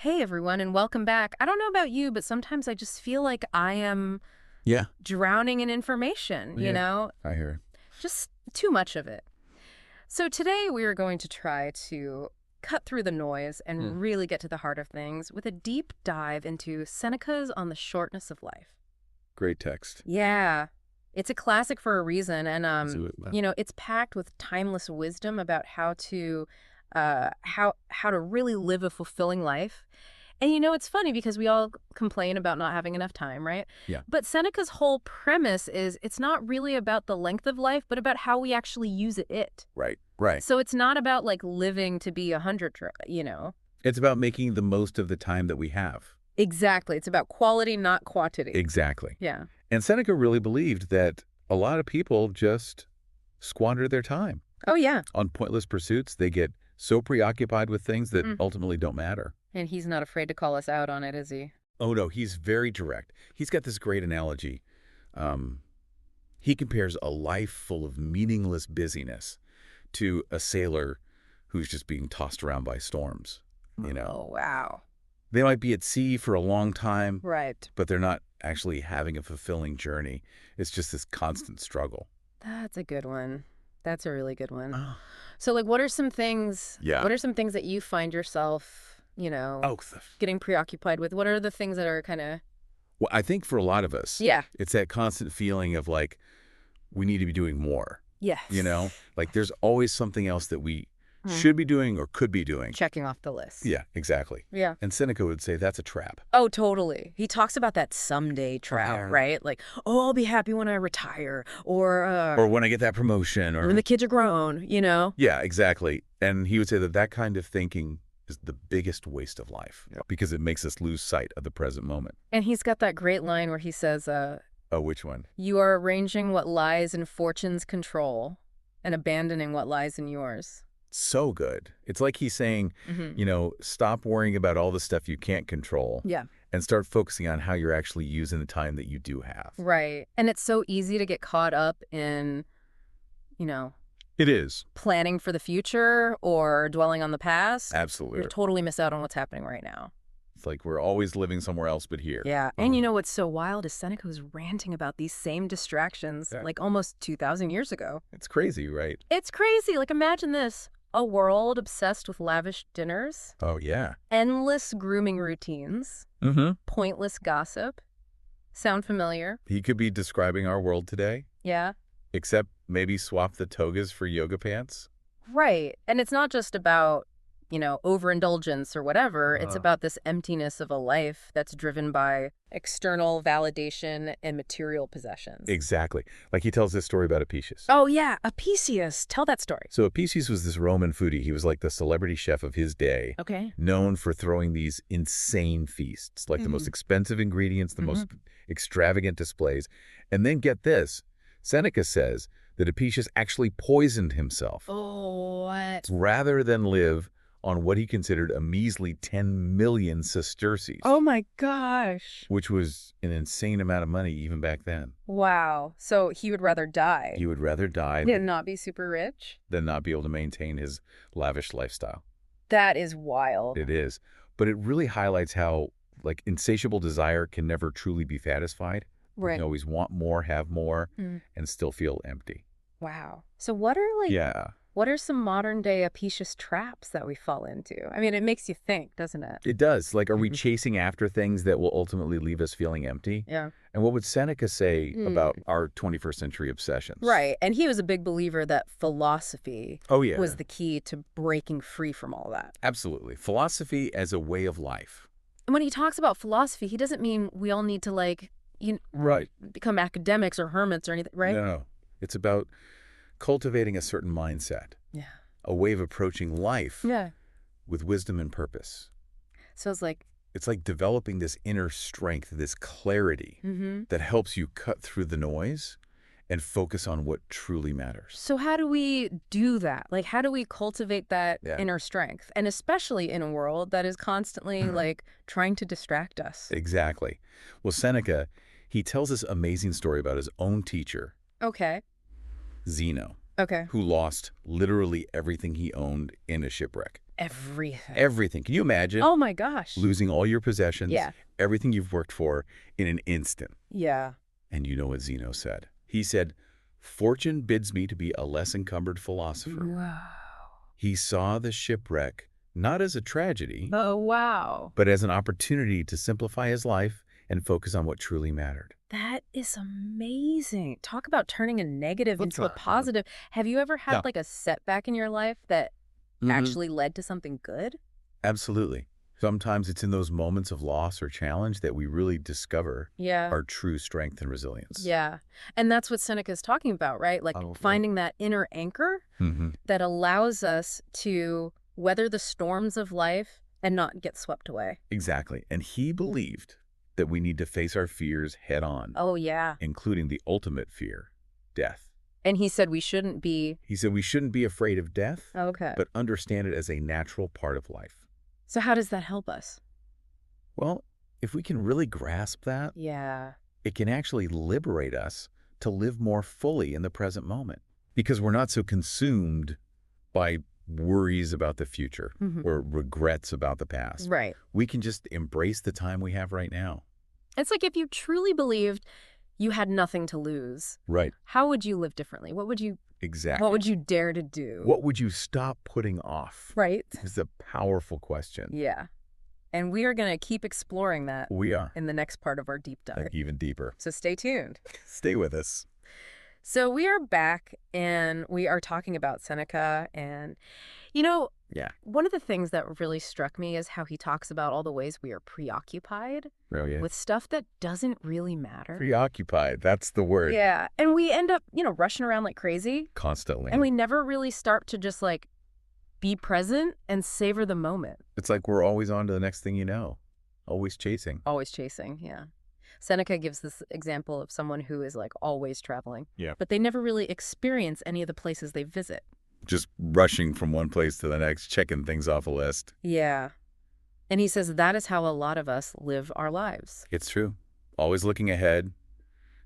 Hey everyone, and welcome back. I don't know about you, but sometimes I just feel like I am Yeah. drowning in information, I hear just too much of it. So today we are going to try to cut through the noise it. and really get to the heart of things with a deep dive into Seneca's On the Shortness of Life. Great text. Yeah, it's a classic for a reason, and Let's do it. it's packed with timeless wisdom about how to really live a fulfilling life. And it's funny because we all complain about not having enough time, right? Yeah. But Seneca's whole premise is it's not really about the length of life, but about how we actually use it. Right. Right. So it's not about like living to be 100. It's about making the most of the time that we have. Exactly. It's about quality, not quantity. Exactly. Yeah. And Seneca really believed that a lot of people just squander their time Oh, yeah. on pointless pursuits. They get so preoccupied with things that ultimately don't matter. And he's not afraid to call us out on it, is he? Oh, no, he's very direct. He's got this great analogy. He compares a life full of meaningless busyness to a sailor who's just being tossed around by storms. Oh, wow. They might be at sea for a long time, Right. but they're not actually having a fulfilling journey. It's just this constant struggle. That's a good one. That's a really good one. Oh. So, like, what are some things Yeah. that you find yourself, Oh, getting preoccupied with? What are the things that are kind of... well, I think for a lot of us, Yeah. it's that constant feeling of like, we need to be doing more, Yes. Like there's always something else that we should be doing or could be doing. Checking off the list. Yeah, exactly. Yeah. And Seneca would say that's a trap. Oh, totally. He talks about that someday trap, right? Like, oh, I'll be happy when I retire, Or when I get that promotion, or when the kids are grown, yeah, exactly. And he would say that that kind of thinking is the biggest waste of life because it makes us lose sight of the present moment. And he's got that great line where he says, Oh, which one? you are arranging what lies in fortune's control and abandoning what lies in yours. So good. It's like he's saying, stop worrying about all the stuff you can't control Yeah. and start focusing on how you're actually using the time that you do have. Right. And it's so easy to get caught up in, you know, It is. planning for the future or dwelling on the past. Absolutely. We totally miss out on what's happening right now. It's like we're always living somewhere else but here. Yeah. And what's so wild is Seneca was ranting about these same distractions like almost 2,000 years ago. It's crazy, right? It's crazy. Like, imagine this. A world obsessed with lavish dinners, Oh, yeah. endless grooming routines, pointless gossip. Sound familiar? He could be describing our world today, Yeah. except maybe swap the togas for yoga pants. Right. And it's not just about, overindulgence or whatever. It's about this emptiness of a life that's driven by external validation and material possessions. Exactly. Like he tells this story about Apicius. Oh, yeah. Apicius. Tell that story. So Apicius was this Roman foodie. He was like the celebrity chef of his day, Okay. known for throwing these insane feasts, like the most expensive ingredients, the most extravagant displays. And then get this, Seneca says that Apicius actually poisoned himself Oh, what? rather than live on what he considered a measly 10 million sesterces, Oh, my gosh. which was an insane amount of money even back then. Wow. So he would rather die He would rather die than not be super rich? than not be able to maintain his lavish lifestyle. That is wild. It is. But it really highlights how, like, insatiable desire can never truly be satisfied. You Right. can always want more, have more, and still feel empty. Wow. So what are Yeah, what are some modern day Apicius traps that we fall into? I mean, it makes you think, doesn't it? it does. Like, are we chasing after things that will ultimately leave us feeling empty? Yeah. And what would Seneca say about our 21st century obsessions? Right. And he was a big believer that philosophy Oh, yeah. was the key to breaking free from all that. Absolutely. Philosophy as a way of life. And when he talks about philosophy, he doesn't mean we all need to Right. become academics or hermits or anything, right? No. It's about cultivating a certain mindset, Yeah. a way of approaching life Yeah. with wisdom and purpose. So it's like, It's like developing this inner strength, this clarity that helps you cut through the noise and focus on what truly matters. so how do we do that? Like, how do we cultivate that Yeah. inner strength? And especially in a world that is constantly trying to distract us. Exactly. Well, Seneca, he tells this amazing story about his own teacher, Okay. Zeno, Okay. who lost literally everything he owned in a shipwreck. Everything. Everything. Can you imagine Oh my gosh. losing all your possessions, Yeah. everything you've worked for in an instant? Yeah. And you know what Zeno said? He said, "Fortune bids me to be a less encumbered philosopher." Wow. He saw the shipwreck not as a tragedy, Oh, wow. but as an opportunity to simplify his life and focus on what truly mattered. That is amazing. Talk about turning a negative That's into a positive. Have you ever Yeah. had like a setback in your life that actually led to something good? Absolutely. Sometimes it's in those moments of loss or challenge that we really discover Yeah. our true strength and resilience. Yeah. And that's what Seneca's talking about, right? Like finding that inner anchor that allows us to weather the storms of life and not get swept away. Exactly. And he believed that we need to face our fears head on, Oh, yeah. including the ultimate fear, death. And he said we shouldn't be. He said we shouldn't be afraid of death, Okay. but understand it as a natural part of life. So how does that help us? Well, if we can really grasp that, Yeah. it can actually liberate us to live more fully in the present moment because we're not so consumed by worries about the future or regrets about the past. Right. We can just embrace the time we have right now. It's like if you truly believed you had nothing to lose, Right. how would you live differently? What would you dare to do? What would you stop putting off? Right. It's a powerful question. Yeah. And we are going to keep exploring that We are. in the next part of our deep dive. Even deeper. So stay tuned. Stay with us. So we are back and we are talking about Seneca. And, you know, Yeah. one of the things that really struck me is how he talks about all the ways we are preoccupied Brilliant. with stuff that doesn't really matter. Preoccupied. That's the word. Yeah. And we end up, rushing around like crazy. Constantly. And we never really start to just like be present and savor the moment. It's like we're always on to the next thing you know. Always chasing. Always chasing, yeah. Seneca gives this example of someone who is like always traveling. Yeah. But they never really experience any of the places they visit. Just rushing from one place to the next, checking things off a list. Yeah. And he says that is how a lot of us live our lives. It's true. Always looking ahead,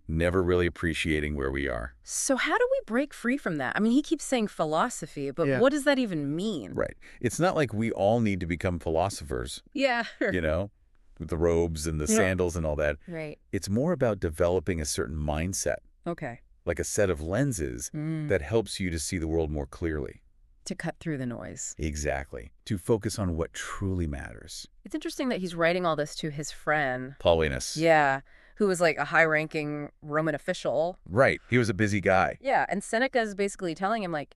never really appreciating where we are. So how do we break free from that? I mean, he keeps saying philosophy, but Yeah. what does that even mean? Right. It's not like we all need to become philosophers, Yeah. with the robes and the sandals and all that. Right. It's more about developing a certain mindset, Okay. like a set of lenses that helps you to see the world more clearly. To cut through the noise. Exactly. To focus on what truly matters. It's interesting that he's writing all this to his friend. Paulinus. Yeah. Who was like a high-ranking Roman official. Right. He was a busy guy. Yeah. And Seneca is basically telling him like,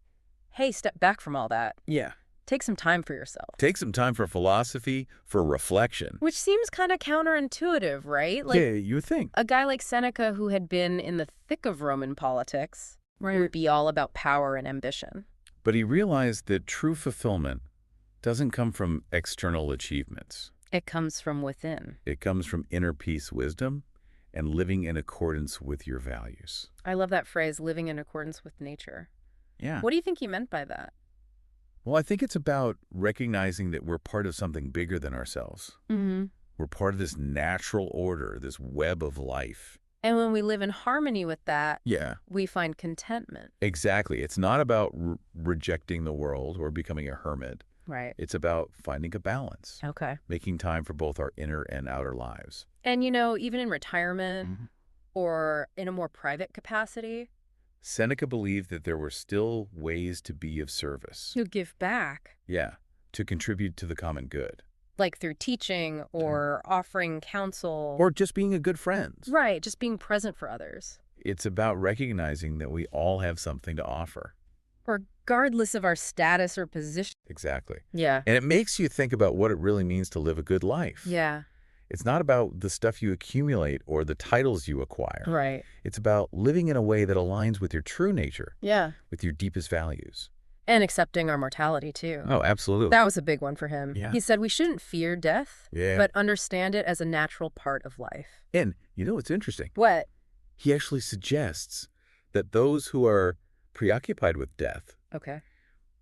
hey, step back from all that. Yeah. Take some time for yourself. Take some time for philosophy, for reflection. Which seems kind of counterintuitive, right? Like Yeah, you would think. a guy like Seneca who had been in the thick of Roman politics would be all about power and ambition. But he realized that true fulfillment doesn't come from external achievements. It comes from within. It comes from inner peace wisdom and living in accordance with your values. I love that phrase, living in accordance with nature. Yeah. What do you think he meant by that? Well, I think it's about recognizing that we're part of something bigger than ourselves. Mm-hmm. We're part of this natural order, this web of life. And when we live in harmony with that, Yeah. we find contentment. Exactly. It's not about rejecting the world or becoming a hermit. Right. It's about finding a balance, Okay. making time for both our inner and outer lives. And, even in retirement or in a more private capacity, Seneca believed that there were still ways to be of service. to give back, Yeah, to contribute to the common good. like through teaching or offering counsel. Or just being a good friend. Right, just being present for others. It's about recognizing that we all have something to offer. Regardless of our status or position. Exactly. Yeah. And it makes you think about what it really means to live a good life. Yeah. It's not about the stuff you accumulate or the titles you acquire. Right. It's about living in a way that aligns with your true nature, Yeah. with your deepest values. And accepting our mortality, too. Oh, absolutely. That was a big one for him. Yeah. He said we shouldn't fear death, Yeah. but understand it as a natural part of life. And you know what's interesting? What? He actually suggests that those who are preoccupied with death Okay.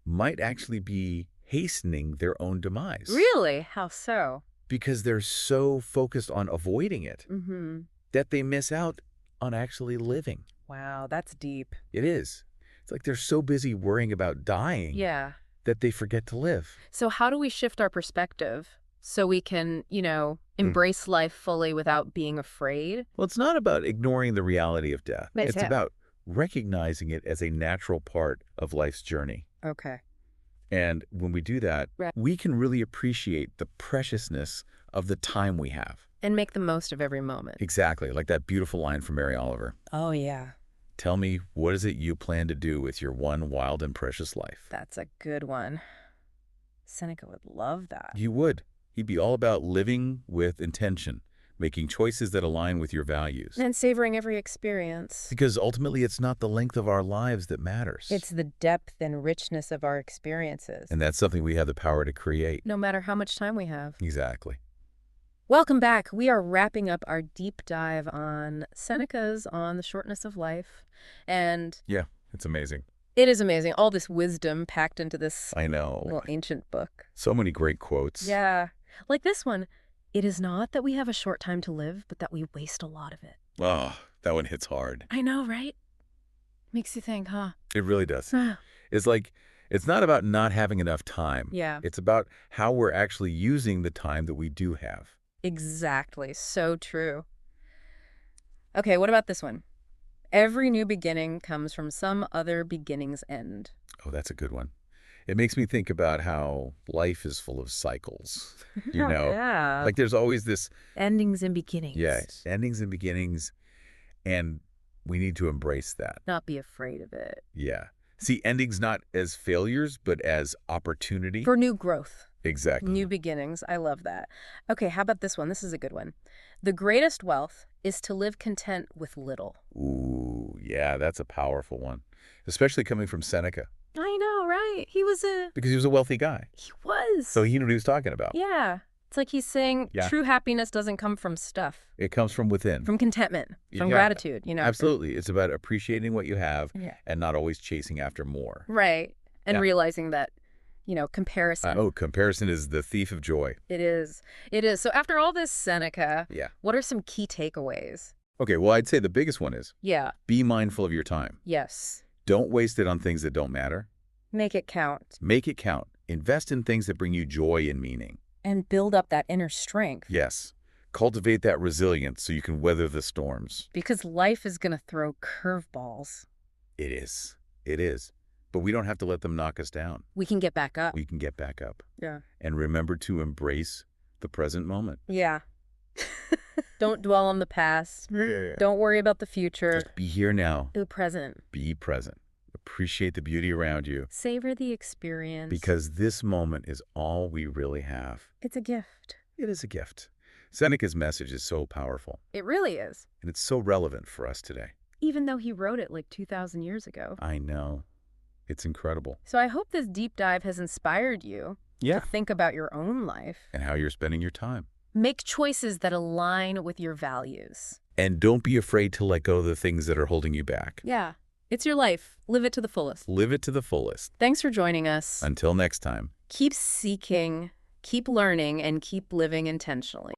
might actually be hastening their own demise. Really? How so? Because they're so focused on avoiding it Mm-hmm. that they miss out on actually living. Wow, that's deep. It is. It's like they're so busy worrying about dying Yeah. that they forget to live. So how do we shift our perspective so we can, embrace life fully without being afraid? Well, it's not about ignoring the reality of death. But It's yeah. about recognizing it as a natural part of life's journey. Okay. And when we do that, Right. we can really appreciate the preciousness of the time we have. And make the most of every moment. Exactly, like that beautiful line from Mary Oliver. Oh, yeah. Tell me, what is it you plan to do with your one wild and precious life? That's a good one. Seneca would love that. You would. He'd be all about living with intention, making choices that align with your values. And savoring every experience. Because ultimately, it's not the length of our lives that matters. It's the depth and richness of our experiences. And that's something we have the power to create. No matter how much time we have. Exactly. Welcome back. We are wrapping up our deep dive on Seneca's On the Shortness of Life. And Yeah, it's amazing. it is amazing. All this wisdom packed into this I know. little ancient book. So many great quotes. Yeah. Like this one. It is not that we have a short time to live, but that we waste a lot of it. Oh, that one hits hard. I know, right? Makes you think, huh? It really does. It's like, it's not about not having enough time. Yeah. It's about how we're actually using the time that we do have. Exactly. So true. Okay, what about this one? Every new beginning comes from some other beginning's end. Oh, that's a good one. It makes me think about how life is full of cycles, you know? Yeah. Like there's always this, Endings and beginnings. yeah, endings and beginnings, and we need to embrace that. Not be afraid of it. Yeah. See endings not as failures, but as opportunity. For new growth. Exactly. New beginnings. I love that. Okay, how about this one? This is a good one. The greatest wealth is to live content with little. Ooh, yeah, that's a powerful one, especially coming from Seneca, I know, right? He was because he was a wealthy guy. He was. So he knew what he was talking about. Yeah. It's like he's saying Yeah. true happiness doesn't come from stuff. It comes from within. From contentment. From Yeah. gratitude, Absolutely. It's about appreciating what you have Yeah. and not always chasing after more. Right. And Yeah. realizing that, comparison. Comparison is the thief of joy. It is. It is. So after all this Seneca, Yeah. what are some key takeaways? Okay, well, I'd say the biggest one is Yeah. be mindful of your time. Yes. Don't waste it on things that don't matter. Make it count. Make it count. Invest in things that bring you joy and meaning. And build up that inner strength. Yes. Cultivate that resilience so you can weather the storms. Because life is going to throw curveballs. It is. It is. But we don't have to let them knock us down. We can get back up. We can get back up. Yeah. And remember to embrace the present moment. Yeah. Don't dwell on the past. Don't worry about the future. Just be here now. Be present. Be present. Appreciate the beauty around you. Savor the experience. Because this moment is all we really have. it's a gift. It is a gift. Seneca's message is so powerful, It really is. and it's so relevant for us today. Even though he wrote it like 2,000 years ago. I know. It's incredible. So I hope this deep dive has inspired you Yeah. to think about your own life. And how you're spending your time. Make choices that align with your values. And don't be afraid to let go of the things that are holding you back. Yeah. It's your life. Live it to the fullest. Live it to the fullest. Thanks for joining us. Until next time. Keep seeking, keep learning, and keep living intentionally.